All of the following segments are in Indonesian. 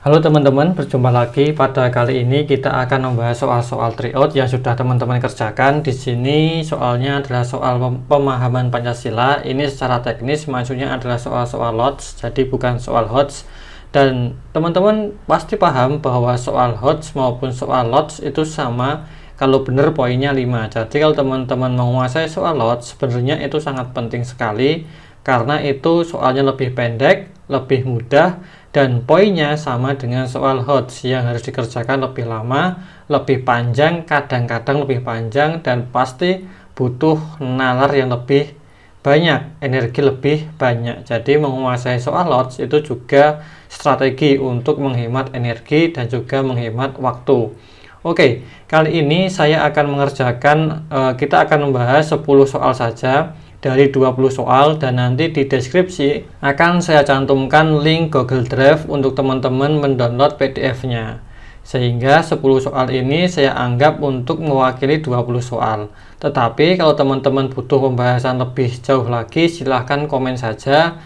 Halo teman-teman, berjumpa lagi. Pada kali ini kita akan membahas soal-soal tryout yang sudah teman-teman kerjakan. Di sini soalnya adalah soal pemahaman Pancasila. Ini secara teknis maksudnya adalah soal-soal LOTS, jadi bukan soal HOTS. Dan teman-teman pasti paham bahwa soal HOTS maupun soal LOTS itu sama kalau benar poinnya 5. Jadi kalau teman-teman menguasai soal LOTS, sebenarnya itu sangat penting sekali karena itu soalnya lebih pendek, lebih mudah, dan poinnya sama dengan soal HOTS yang harus dikerjakan lebih lama, lebih panjang, kadang-kadang lebih panjang, dan pasti butuh nalar yang lebih banyak, energi lebih banyak. Jadi menguasai soal HOTS itu juga strategi untuk menghemat energi dan juga menghemat waktu. Oke, kali ini saya akan mengerjakan, kita akan membahas 10 soal saja dari 20 soal, dan nanti di deskripsi akan saya cantumkan link Google Drive untuk teman-teman mendownload PDF-nya. Sehingga 10 soal ini saya anggap untuk mewakili 20 soal. Tetapi kalau teman-teman butuh pembahasan lebih jauh lagi, silahkan komen saja.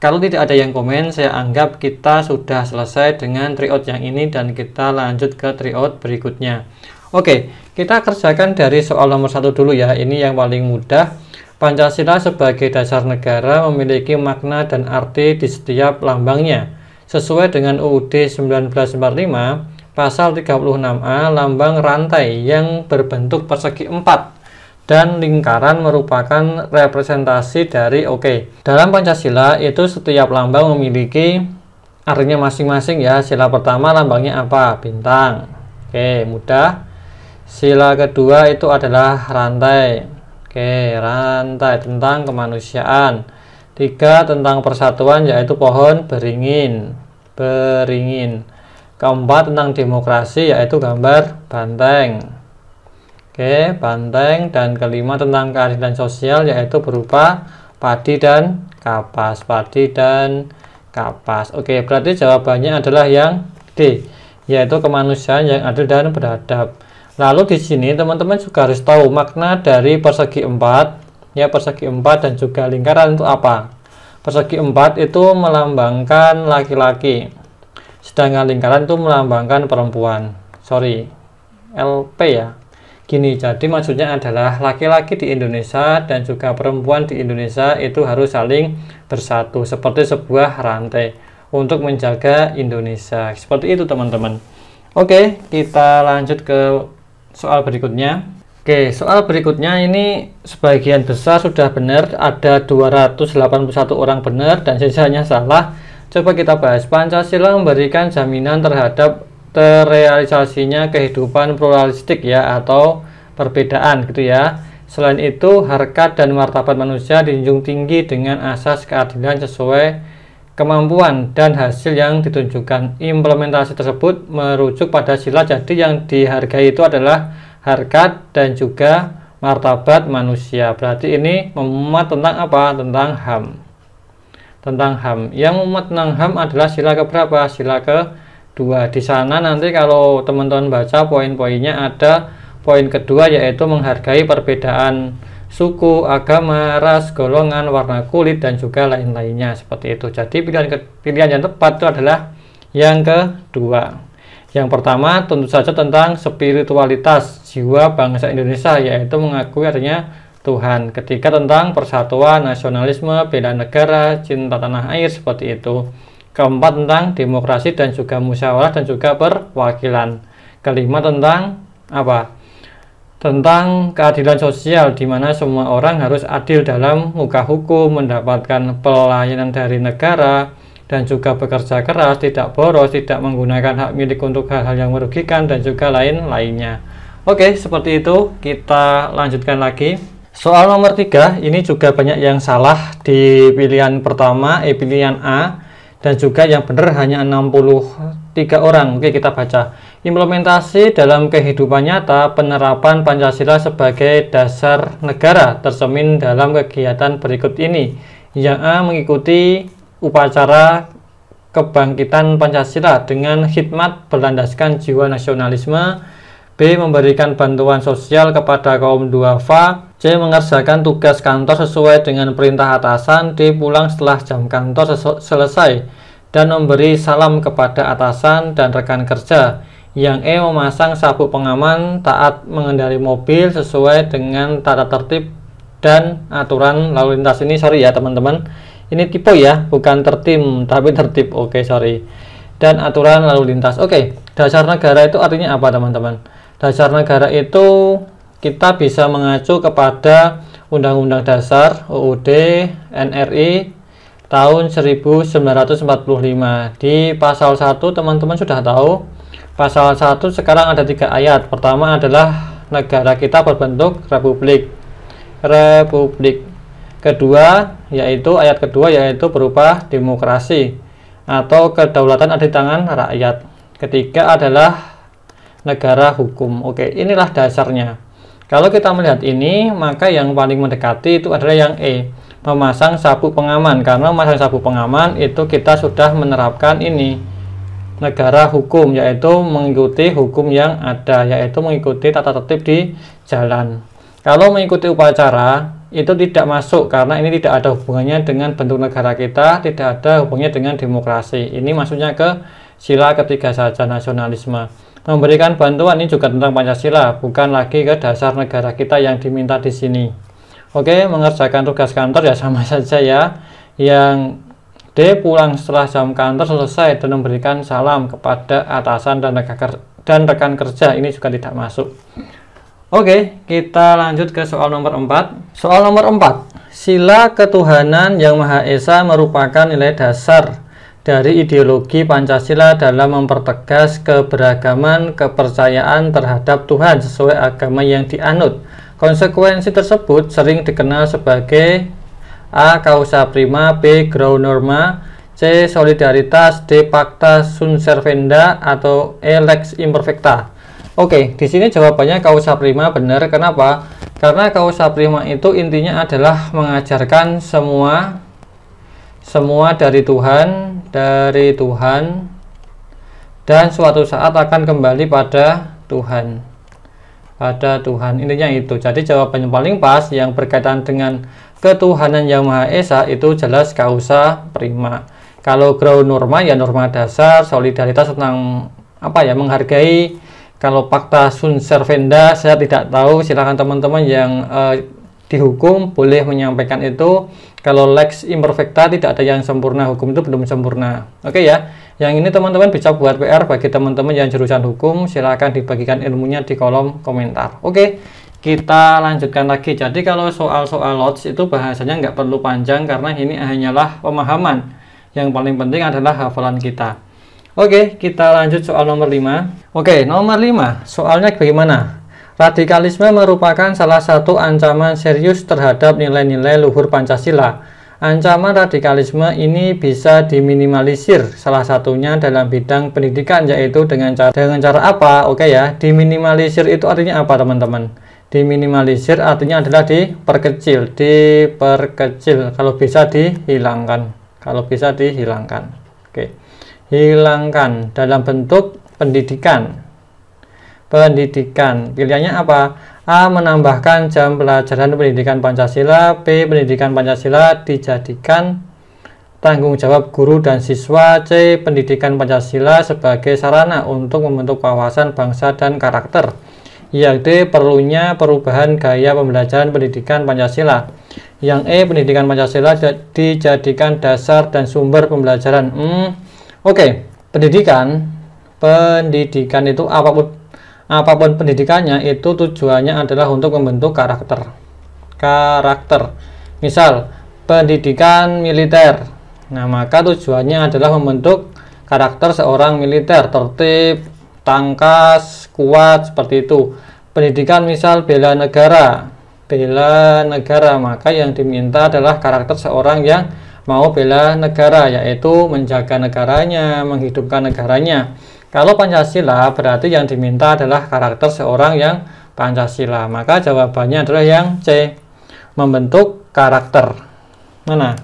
Kalau tidak ada yang komen, saya anggap kita sudah selesai dengan tryout yang ini dan kita lanjut ke tryout berikutnya. Oke, kita kerjakan dari soal nomor 1 dulu ya. Ini yang paling mudah. Pancasila sebagai dasar negara memiliki makna dan arti di setiap lambangnya. Sesuai dengan UUD 1945, pasal 36A, lambang rantai yang berbentuk persegi 4 dan lingkaran merupakan representasi dari Dalam Pancasila itu setiap lambang memiliki artinya masing-masing ya. Sila pertama lambangnya apa? Bintang. Mudah. Sila kedua itu adalah rantai. Rantai tentang kemanusiaan. 3 tentang persatuan yaitu pohon beringin. Keempat tentang demokrasi yaitu gambar banteng. Banteng. Dan kelima tentang keadilan sosial yaitu berupa padi dan kapas. Berarti jawabannya adalah yang D, yaitu kemanusiaan yang adil dan beradab. Lalu di sini teman-teman juga harus tahu makna dari persegi 4 ya, persegi 4 dan juga lingkaran itu apa. Persegi 4 itu melambangkan laki-laki, sedangkan lingkaran itu melambangkan perempuan. LP ya. Gini, jadi maksudnya adalah laki-laki di Indonesia dan juga perempuan di Indonesia itu harus saling bersatu seperti sebuah rantai untuk menjaga Indonesia. Seperti itu teman-teman. Oke, kita lanjut ke soal berikutnya. Soal berikutnya ini sebagian besar sudah benar, ada 281 orang benar dan sisanya salah. Coba kita bahas. Pancasila memberikan jaminan terhadap terrealisasinya kehidupan pluralistik ya, atau perbedaan gitu ya. Selain itu, harkat dan martabat manusia dijunjung tinggi dengan asas keadilan sesuai kemampuan dan hasil yang ditunjukkan. Implementasi tersebut merujuk pada sila, jadi yang dihargai itu adalah harkat dan juga martabat manusia. Berarti ini memuat tentang apa? Tentang HAM. Yang memuat tentang HAM adalah sila keberapa? Sila kedua. Di sana nanti kalau teman-teman baca poin-poinnya ada poin kedua, yaitu menghargai perbedaan suku, agama, ras, golongan, warna kulit, dan juga lain-lainnya seperti itu. Jadi pilihan yang tepat itu adalah yang kedua. Yang pertama tentu saja tentang spiritualitas jiwa bangsa Indonesia, yaitu mengakui adanya Tuhan. Ketiga tentang persatuan, nasionalisme, bela negara, cinta tanah air, seperti itu. Keempat tentang demokrasi dan juga musyawarah dan juga perwakilan. Kelima tentang apa? Tentang keadilan sosial, di mana semua orang harus adil dalam muka hukum, mendapatkan pelayanan dari negara, dan juga bekerja keras, tidak boros, tidak menggunakan hak milik untuk hal-hal yang merugikan, dan juga lain-lainnya. Seperti itu. Kita lanjutkan lagi. Soal nomor 3, ini juga banyak yang salah di pilihan pertama, pilihan A, dan juga yang benar hanya 63 orang. Kita baca. Implementasi dalam kehidupan nyata penerapan Pancasila sebagai dasar negara tercermin dalam kegiatan berikut ini. Yang A, mengikuti upacara kebangkitan Pancasila dengan khidmat berlandaskan jiwa nasionalisme. B, memberikan bantuan sosial kepada kaum duafa. C, mengerjakan tugas kantor sesuai dengan perintah atasan. D, pulang setelah jam kantor selesai. dan memberi salam kepada atasan dan rekan kerja. Yang E memasang sabuk pengaman, taat mengendarai mobil sesuai dengan tata tertib dan aturan lalu lintas. Ini sorry ya teman-teman, ini tipe ya, bukan tertib tapi tertib. Oke, sorry. Dan aturan lalu lintas. Oke, dasar negara itu artinya apa teman-teman? Dasar negara itu kita bisa mengacu kepada Undang-Undang Dasar UUD NRI tahun 1945. Di pasal 1 teman-teman sudah tahu. Pasal 1 sekarang ada 3 ayat. Pertama adalah negara kita berbentuk republik. Kedua yaitu ayat kedua yaitu berupa demokrasi atau kedaulatan ada di tangan rakyat. Ketiga adalah negara hukum. Oke, inilah dasarnya. Kalau kita melihat ini, maka yang paling mendekati itu adalah yang E, memasang sabuk pengaman. Karena memasang sabuk pengaman itu kita sudah menerapkan ini negara hukum, yaitu mengikuti hukum yang ada, yaitu mengikuti tata tertib di jalan. Kalau mengikuti upacara itu tidak masuk karena ini tidak ada hubungannya dengan bentuk negara kita, tidak ada hubungannya dengan demokrasi. Ini maksudnya ke sila ketiga saja, nasionalisme. Memberikan bantuan ini juga tentang Pancasila, bukan lagi ke dasar negara kita yang diminta di sini. Oke, mengerjakan tugas kantor ya sama saja ya. Yang D, pulang setelah jam kantor selesai dan memberikan salam kepada atasan dan rekan kerja, ini juga tidak masuk. Oke, kita lanjut ke soal nomor 4. Soal nomor 4, sila ketuhanan yang Maha Esa merupakan nilai dasar dari ideologi Pancasila dalam mempertegas keberagaman kepercayaan terhadap Tuhan sesuai agama yang dianut. Konsekuensi tersebut sering dikenal sebagai A. Causa prima, B. Ground norma, C. Solidaritas, D. Pacta sunt servanda, atau E. Lex imperfecta. Oke, di sini jawabannya causa prima benar. Kenapa? Karena causa prima itu intinya adalah mengajarkan semua dari Tuhan, dan suatu saat akan kembali pada Tuhan. Intinya itu. Jadi jawaban yang paling pas yang berkaitan dengan ketuhanan yang Maha Esa itu jelas causa prima. Kalau ground norma ya norma dasar, solidaritas tentang apa ya, menghargai. Kalau pacta sunt servanda saya tidak tahu, silakan teman-teman yang dihukum boleh menyampaikan itu. Kalau lex imperfecta tidak ada yang sempurna, hukum itu belum sempurna. Oke ya, yang ini teman-teman bisa buat PR bagi teman-teman yang jurusan hukum, silakan dibagikan ilmunya di kolom komentar. Oke, kita lanjutkan lagi. Jadi kalau soal-soal lots itu bahasanya nggak perlu panjang karena ini hanyalah pemahaman. Yang paling penting adalah hafalan kita. Oke, kita lanjut soal nomor 5. Oke, nomor 5, soalnya bagaimana? Radikalisme merupakan salah satu ancaman serius terhadap nilai-nilai luhur Pancasila. Ancaman radikalisme ini bisa diminimalisir, salah satunya dalam bidang pendidikan, yaitu dengan cara apa? Oke ya, diminimalisir itu artinya apa teman-teman? Diminimalisir artinya adalah diperkecil, kalau bisa dihilangkan. Oke. Hilangkan dalam bentuk pendidikan. Pilihannya apa? A. Menambahkan jam pelajaran pendidikan Pancasila. B. Pendidikan Pancasila dijadikan tanggung jawab guru dan siswa. C. Pendidikan Pancasila sebagai sarana untuk membentuk wawasan bangsa dan karakter. Yang D. Perlunya perubahan gaya pembelajaran pendidikan Pancasila. Yang E. Pendidikan Pancasila dijadikan dasar dan sumber pembelajaran. Oke, pendidikan itu apapun pendidikannya itu tujuannya adalah untuk membentuk karakter. Misal pendidikan militer, nah maka tujuannya adalah membentuk karakter seorang militer, tertib, tangkas, kuat, seperti itu. Pendidikan misal bela negara, maka yang diminta adalah karakter seorang yang mau bela negara, yaitu menjaga negaranya, menghidupkan negaranya. Kalau Pancasila berarti yang diminta adalah karakter seorang yang Pancasila, maka jawabannya adalah yang C, membentuk karakter. Mana?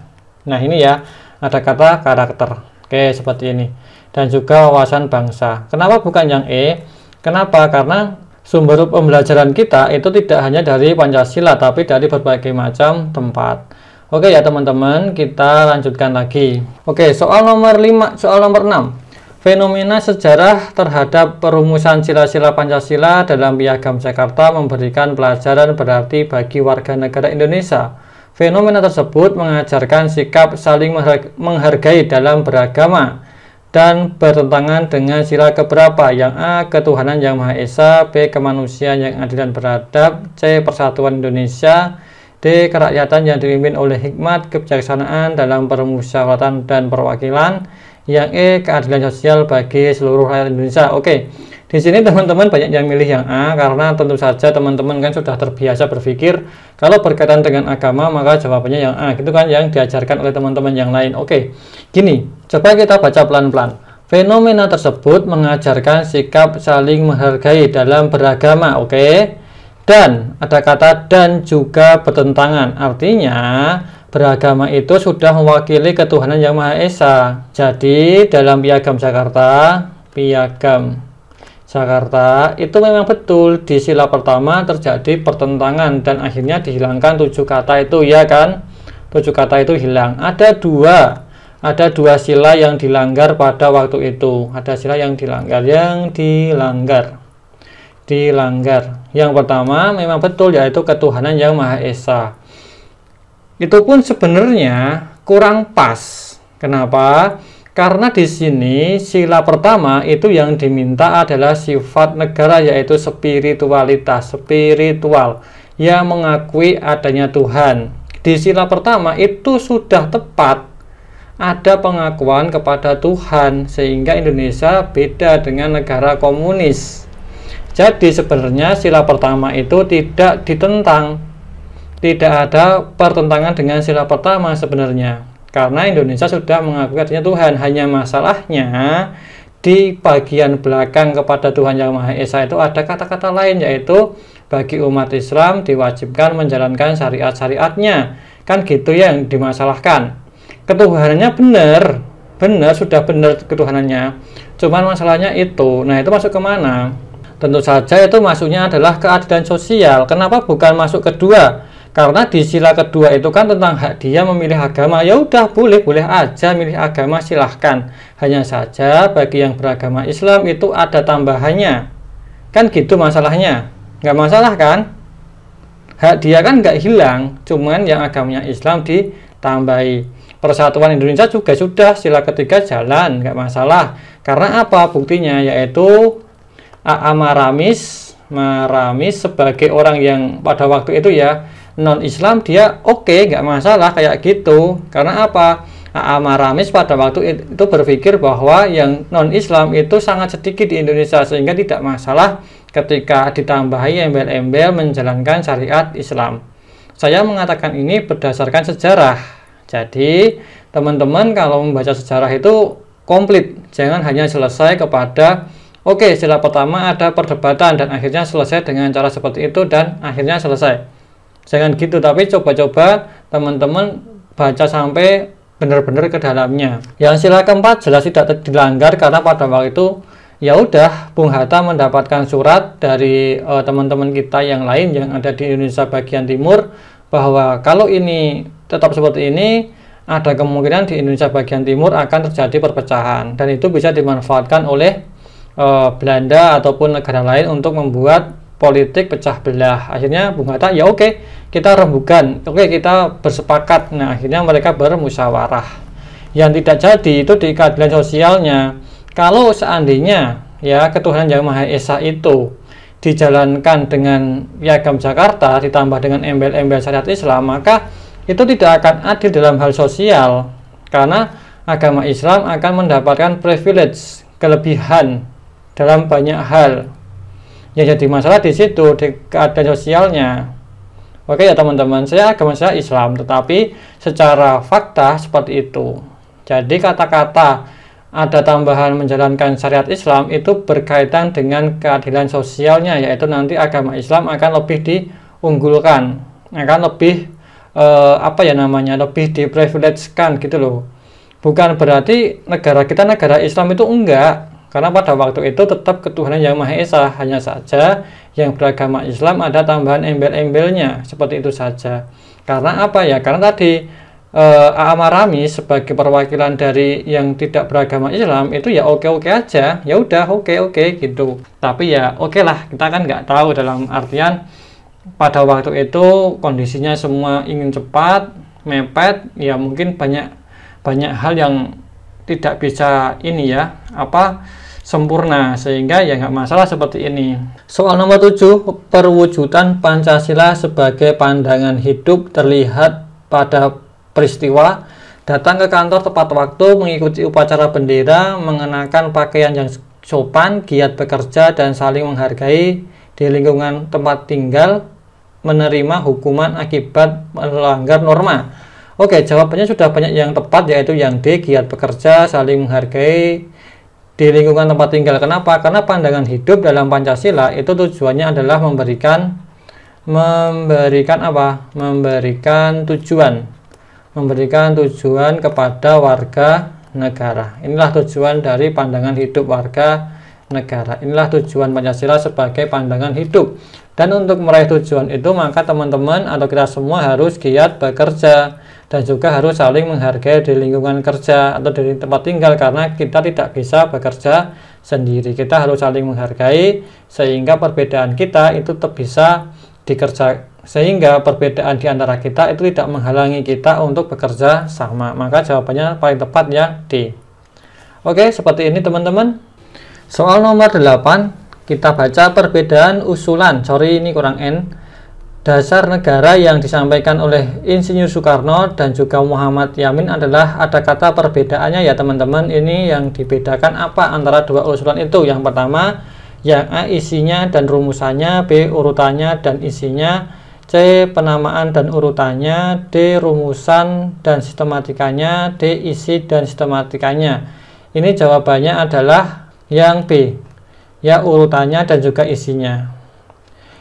Nah ini ya, ada kata karakter. Oke, seperti ini. Dan juga wawasan bangsa. Kenapa bukan yang E? Kenapa? Karena sumber pembelajaran kita itu tidak hanya dari Pancasila, tapi dari berbagai macam tempat. Oke ya teman-teman, kita lanjutkan lagi. Oke, soal nomor 6. Fenomena sejarah terhadap perumusan sila-sila Pancasila dalam Piagam Jakarta memberikan pelajaran berarti bagi warga negara Indonesia. Fenomena tersebut mengajarkan sikap saling menghargai dalam beragama dan bertentangan dengan sila keberapa? Yang A. Ketuhanan Yang Maha Esa, B. Kemanusiaan yang adil dan beradab, C. Persatuan Indonesia, D. Kerakyatan yang dipimpin oleh hikmat kebijaksanaan dalam permusyawaratan dan perwakilan, yang E. Keadilan sosial bagi seluruh rakyat Indonesia. Oke, di sini teman-teman banyak yang milih yang A karena tentu saja teman-teman kan sudah terbiasa berpikir kalau berkaitan dengan agama maka jawabannya yang A, gitu kan, yang diajarkan oleh teman-teman yang lain. Oke, gini, coba kita baca pelan-pelan. Fenomena tersebut mengajarkan sikap saling menghargai dalam beragama. Oke. Dan ada kata dan juga bertentangan, artinya beragama itu sudah mewakili ketuhanan Yang Maha Esa. Jadi dalam Piagam Jakarta itu memang betul di sila pertama terjadi pertentangan dan akhirnya dihilangkan 7 kata itu, ya kan? 7 kata itu hilang. Ada dua sila yang dilanggar pada waktu itu. Ada sila yang dilanggar. Yang pertama memang betul, yaitu ketuhanan Yang Maha Esa. Itu pun sebenarnya kurang pas. Kenapa? Karena di sini sila pertama itu yang diminta adalah sifat negara, yaitu spiritualitas, spiritual, yang mengakui adanya Tuhan. Di sila pertama itu sudah tepat ada pengakuan kepada Tuhan, sehingga Indonesia beda dengan negara komunis. Jadi sebenarnya sila pertama itu tidak ditentang, tidak ada pertentangan dengan sila pertama sebenarnya, karena Indonesia sudah mengakui adanya Tuhan. Hanya masalahnya di bagian belakang kepada Tuhan Yang Maha Esa itu ada kata-kata lain, yaitu bagi umat Islam diwajibkan menjalankan syariat-syariatnya, kan gitu yang dimasalahkan. Ketuhanannya benar, sudah benar ketuhanannya, cuman masalahnya itu. Nah, itu masuk kemana? Tentu saja itu masuknya adalah keadilan sosial. Kenapa bukan masuk kedua? Karena di sila kedua itu kan tentang hak dia memilih agama. Ya udah, boleh aja milih agama, silahkan. Hanya saja bagi yang beragama Islam itu ada tambahannya. Kan gitu masalahnya. Nggak masalah kan? Hak dia kan nggak hilang, cuman yang agamanya Islam ditambahi. Persatuan Indonesia juga sudah sila ketiga jalan, nggak masalah. Karena apa? Buktinya yaitu A.A. Maramis sebagai orang yang pada waktu itu ya non-Islam, dia oke, nggak masalah kayak gitu. Karena apa? A.A. Maramis pada waktu itu berpikir bahwa yang non-Islam itu sangat sedikit di Indonesia, sehingga tidak masalah ketika ditambahi embel-embel menjalankan syariat Islam. Saya mengatakan ini berdasarkan sejarah. Jadi teman-teman kalau membaca sejarah itu komplit, jangan hanya selesai kepada oke, sila pertama ada perdebatan dan akhirnya selesai dengan cara seperti itu dan akhirnya selesai. Jangan gitu, tapi coba-coba teman-teman baca sampai benar-benar ke dalamnya. Yang sila keempat jelas tidak dilanggar karena pada waktu itu ya udah Bung Hatta mendapatkan surat dari teman-teman kita yang lain yang ada di Indonesia bagian timur bahwa kalau ini tetap seperti ini, ada kemungkinan di Indonesia bagian timur akan terjadi perpecahan dan itu bisa dimanfaatkan oleh Belanda ataupun negara lain untuk membuat politik pecah belah. Akhirnya Bung Hatta ya oke, kita rembukan, oke kita bersepakat. Nah, akhirnya mereka bermusyawarah. Yang tidak jadi itu di keadilan sosialnya. Kalau seandainya ya ketuhanan Yang Maha Esa itu dijalankan dengan Piagam Jakarta ditambah dengan embel-embel syariat Islam, maka itu tidak akan adil dalam hal sosial, karena agama Islam akan mendapatkan privilege, kelebihan dalam banyak hal. Yang jadi masalah di situ, di keadilan sosialnya. Oke ya teman-teman, saya agama saya Islam, tetapi secara fakta seperti itu. Jadi kata-kata ada tambahan menjalankan syariat Islam itu berkaitan dengan keadilan sosialnya, yaitu nanti agama Islam akan lebih diunggulkan, akan lebih lebih diprivilegekan gitu loh. Bukan berarti negara kita negara Islam itu enggak, karena pada waktu itu tetap ketuhanan Yang Maha Esa, hanya saja yang beragama Islam ada tambahan embel-embelnya, seperti itu saja. Karena apa ya? Karena tadi Amarami sebagai perwakilan dari yang tidak beragama Islam itu ya oke-oke aja, ya udah oke-oke gitu. Tapi ya oke lah, kita kan nggak tahu, dalam artian pada waktu itu kondisinya semua ingin cepat, mepet, ya mungkin banyak hal yang tidak bisa ini ya sempurna, sehingga ya nggak masalah seperti ini. Soal nomor 7, perwujudan Pancasila sebagai pandangan hidup terlihat pada peristiwa datang ke kantor tepat waktu, mengikuti upacara bendera, mengenakan pakaian yang sopan, giat bekerja dan saling menghargai di lingkungan tempat tinggal, menerima hukuman akibat melanggar norma. Oke, jawabannya sudah banyak yang tepat, yaitu yang D, giat bekerja, saling menghargai di lingkungan tempat tinggal. Kenapa? Karena pandangan hidup dalam Pancasila itu tujuannya adalah memberikan tujuan kepada warga negara. Inilah tujuan dari pandangan hidup warga negara. Inilah tujuan Pancasila sebagai pandangan hidup. Dan untuk meraih tujuan itu, maka teman-teman atau kita semua harus giat bekerja dan juga harus saling menghargai di lingkungan kerja atau di tempat tinggal, karena kita tidak bisa bekerja sendiri. Kita harus saling menghargai sehingga perbedaan kita itu tetap bisa sehingga perbedaan di antara kita itu tidak menghalangi kita untuk bekerja sama. Maka jawabannya paling tepat ya D. Oke, seperti ini teman-teman. Soal nomor 8, kita baca perbedaan usulan, ini kurang N, dasar negara yang disampaikan oleh Insinyur Soekarno dan juga Muhammad Yamin adalah, ada kata perbedaannya ya teman-teman. Ini yang dibedakan apa antara dua usulan itu? Yang pertama, yang A isinya dan rumusannya, B urutannya dan isinya, C penamaan dan urutannya, D rumusan dan sistematikanya, D isi dan sistematikanya. Ini jawabannya adalah yang B, ya urutannya dan juga isinya.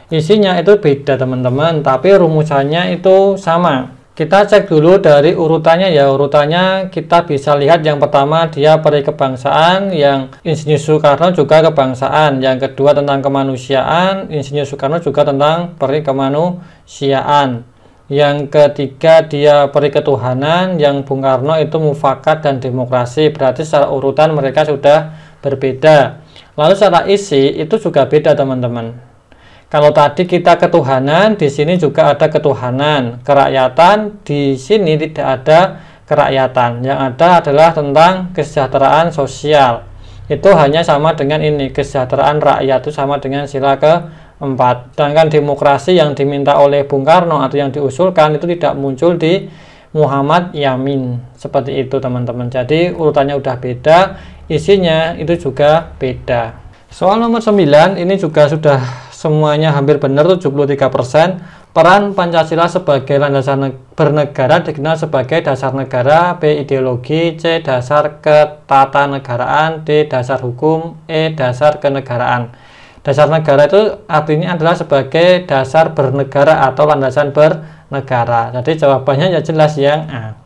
Isinya itu beda teman-teman, tapi rumusannya itu sama. Kita cek dulu dari urutannya ya. Urutannya kita bisa lihat, yang pertama dia peri kebangsaan, yang Insinyur Soekarno juga kebangsaan. Yang kedua tentang kemanusiaan, Insinyur Soekarno juga tentang peri kemanusiaan. Yang ketiga dia peri ketuhanan, yang Bung Karno itu mufakat dan demokrasi. Berarti secara urutan mereka sudah berbeda. Lalu secara isi itu juga beda teman-teman. Kalau tadi kita ketuhanan, di sini juga ada ketuhanan. Kerakyatan, di sini tidak ada kerakyatan. Yang ada adalah tentang kesejahteraan sosial. Itu hanya sama dengan ini, kesejahteraan rakyat itu sama dengan sila keempat. Sedangkan demokrasi yang diminta oleh Bung Karno atau yang diusulkan itu tidak muncul di Muhammad Yamin. Seperti itu teman-teman. Jadi urutannya udah beda, isinya itu juga beda. Soal nomor 9 ini juga sudah semuanya hampir benar, 73%. Peran Pancasila sebagai landasan bernegara dikenal sebagai dasar negara, B ideologi, C dasar ketatanegaraan, D dasar hukum, E dasar kenegaraan. Dasar negara itu artinya adalah sebagai dasar bernegara atau landasan bernegara. Jadi jawabannya ya jelas yang A.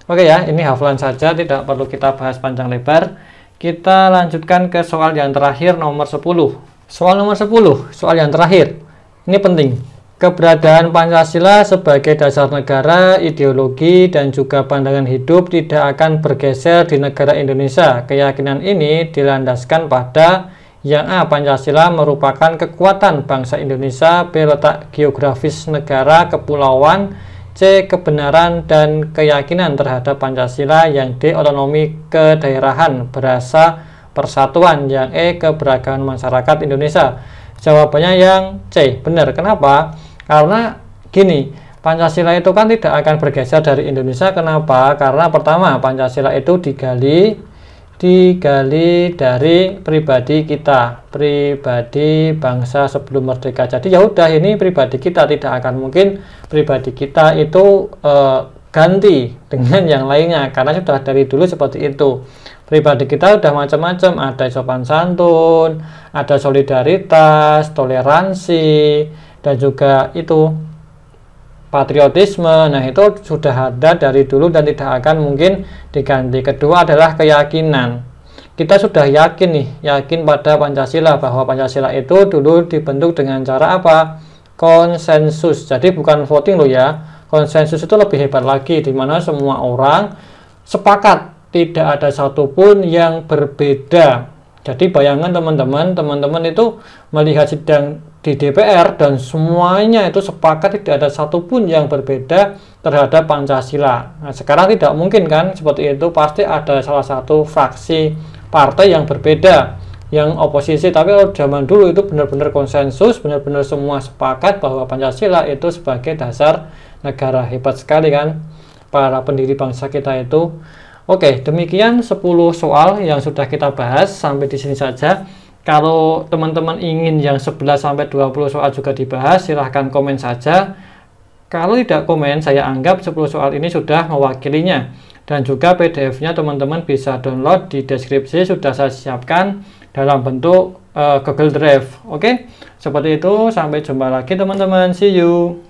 Oke ya, ini hafalan saja, tidak perlu kita bahas panjang lebar. Kita lanjutkan ke soal yang terakhir, nomor 10. Soal nomor 10, soal yang terakhir. Ini penting. Keberadaan Pancasila sebagai dasar negara, ideologi, dan juga pandangan hidup tidak akan bergeser di negara Indonesia. Keyakinan ini dilandaskan pada yang A, Pancasila merupakan kekuatan bangsa Indonesia, B, letak geografis negara, kepulauan, C, kebenaran dan keyakinan terhadap Pancasila, yang D, otonomi kedaerahan, berasa persatuan, yang E, keberagaman masyarakat Indonesia. Jawabannya yang C, benar. Kenapa? Karena gini, Pancasila itu kan tidak akan bergeser dari Indonesia. Kenapa? Karena pertama, Pancasila itu digali dari pribadi kita, pribadi bangsa sebelum merdeka. Jadi ya udah, ini pribadi kita, tidak akan mungkin pribadi kita itu ganti dengan yang lainnya, karena sudah dari dulu seperti itu. Pribadi kita udah macam-macam, ada sopan santun, ada solidaritas, toleransi, dan juga itu patriotisme. Nah, itu sudah ada dari dulu dan tidak akan mungkin diganti. Kedua adalah keyakinan. Kita sudah yakin nih, yakin pada Pancasila, bahwa Pancasila itu dulu dibentuk dengan cara apa? Konsensus. Jadi bukan voting loh ya, konsensus itu lebih hebat lagi, di mana semua orang sepakat, tidak ada satupun yang berbeda. Jadi bayangkan teman-teman itu melihat sidang di DPR dan semuanya itu sepakat, tidak ada satupun yang berbeda terhadap Pancasila. Nah, sekarang tidak mungkin kan seperti itu, pasti ada salah satu fraksi partai yang berbeda, yang oposisi. Tapi kalau zaman dulu itu benar-benar konsensus, benar-benar semua sepakat bahwa Pancasila itu sebagai dasar negara. Hebat sekali kan para pendiri bangsa kita itu. Oke, demikian 10 soal yang sudah kita bahas sampai di sini saja. Kalau teman-teman ingin yang 11 sampai 20 soal juga dibahas, silahkan komen saja. Kalau tidak komen, saya anggap 10 soal ini sudah mewakilinya. Dan juga PDF-nya teman-teman bisa download di deskripsi, sudah saya siapkan dalam bentuk Google Drive. Oke, seperti itu. Sampai jumpa lagi teman-teman. See you.